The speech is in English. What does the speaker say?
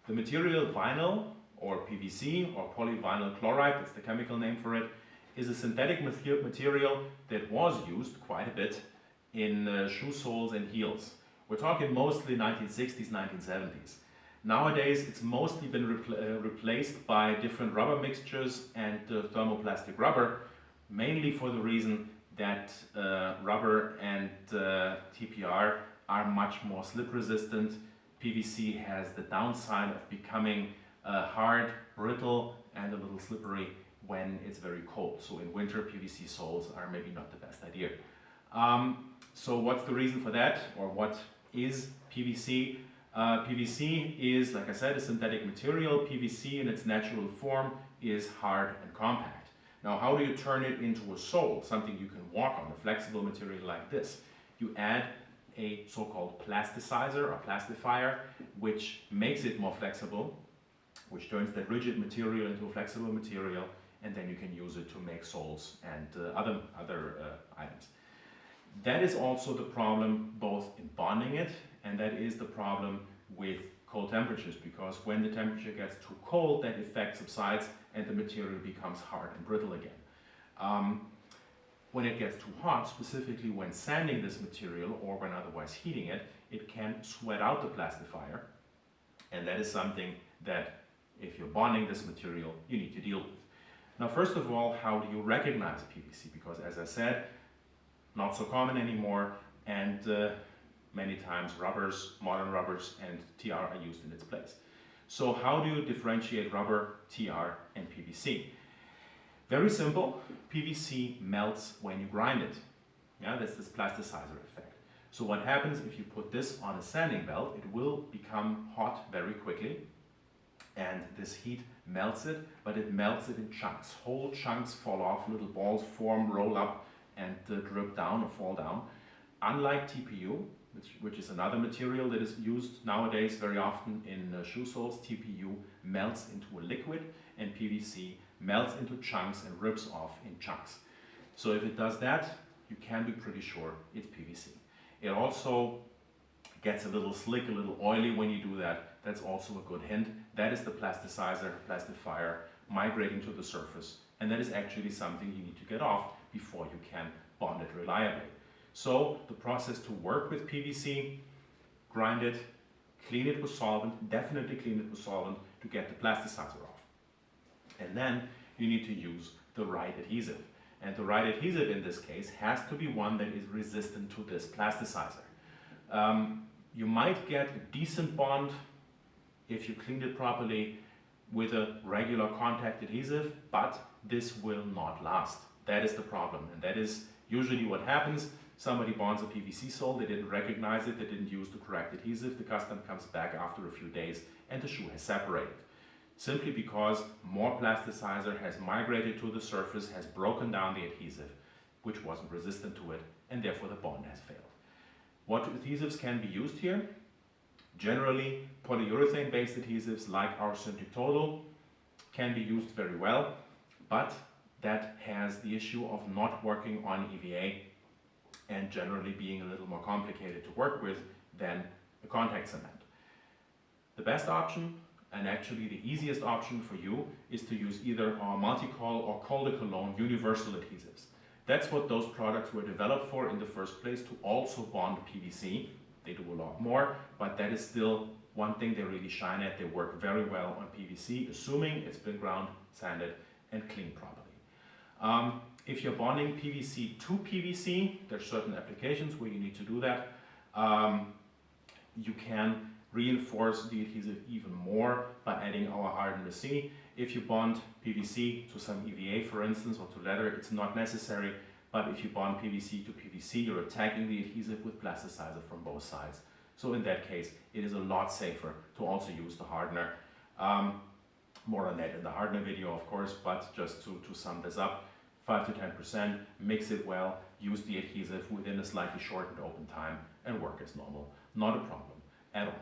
The material vinyl, or PVC, or polyvinyl chloride, that's the chemical name for it, is a synthetic material that was used quite a bit in shoe soles and heels. We're talking mostly 1960s, 1970s. Nowadays, it's mostly been replaced by different rubber mixtures and thermoplastic rubber, mainly for the reason that rubber and TPR are much more slip resistant. PVC has the downside of becoming hard, brittle, and a little slippery when it's very cold. So in winter, PVC soles are maybe not the best idea. So what's the reason for that, or what is PVC? PVC is, like I said, a synthetic material. PVC in its natural form is hard and compact. Now, how do you turn it into a sole, something you can walk on, a flexible material like this? You add a so-called plasticizer or plastifier, which makes it more flexible, which turns that rigid material into a flexible material, and then you can use it to make soles and other items. That is also the problem both in bonding it, and that is the problem with cold temperatures, because when the temperature gets too cold, that effect subsides and the material becomes hard and brittle again. When it gets too hot, specifically when sanding this material or when otherwise heating it, it can sweat out the plastifier, and that is something that if you're bonding this material, you need to deal with. Now, first of all, how do you recognize PVC? Because as I said, not so common anymore, and many times rubbers, modern rubbers and TR are used in its place. So how do you differentiate rubber, TR and PVC? Very simple. PVC melts when you grind it. Yeah, that's this plasticizer effect. So what happens if you put this on a sanding belt? It will become hot very quickly, and this heat melts it, but it melts it in chunks. Whole chunks fall off, little balls form, roll up, and drip down or fall down. Unlike TPU, which is another material that is used nowadays very often in shoe soles, TPU melts into a liquid, and PVC melts into chunks and rips off in chunks. So if it does that, you can be pretty sure it's PVC. It also gets a little slick, a little oily when you do that. That's also a good hint. That is the plasticizer, plastifier migrating to the surface, and that is actually something you need to get off before you can bond it reliably. So the process to work with PVC: grind it, clean it with solvent, definitely clean it with solvent to get the plasticizer off. And then you need to use the right adhesive. And the right adhesive in this case has to be one that is resistant to this plasticizer. You might get a decent bond if you cleaned it properly with a regular contact adhesive, but this will not last. That is the problem, and that is usually what happens. Somebody bonds a PVC sole, they didn't recognize it, they didn't use the correct adhesive, the customer comes back after a few days and the shoe has separated. Simply because more plasticizer has migrated to the surface, has broken down the adhesive, which wasn't resistant to it, and therefore the bond has failed. What adhesives can be used here? Generally, polyurethane-based adhesives like our Cintiq Total can be used very well, but that has the issue of not working on EVA and generally being a little more complicated to work with than the contact cement. The best option, and actually the easiest option for you, is to use either our Multicol or Col de Cologne universal adhesives. That's what those products were developed for in the first place, to also bond PVC. They do a lot more, but that is still one thing they really shine at. They work very well on PVC, assuming it's been ground, sanded, and cleaned properly. If you're bonding PVC to PVC, there's certain applications where you need to do that. You can reinforce the adhesive even more by adding our Harden C. If you bond PVC to some EVA, for instance, or to leather, it's not necessary. But if you bond PVC to PVC, you're attacking the adhesive with plasticizer from both sides. So in that case, it is a lot safer to also use the hardener. More on that in the hardener video, of course, but just to sum this up, 5 to 10%, mix it well, use the adhesive within a slightly shortened open time, and work as normal. Not a problem at all.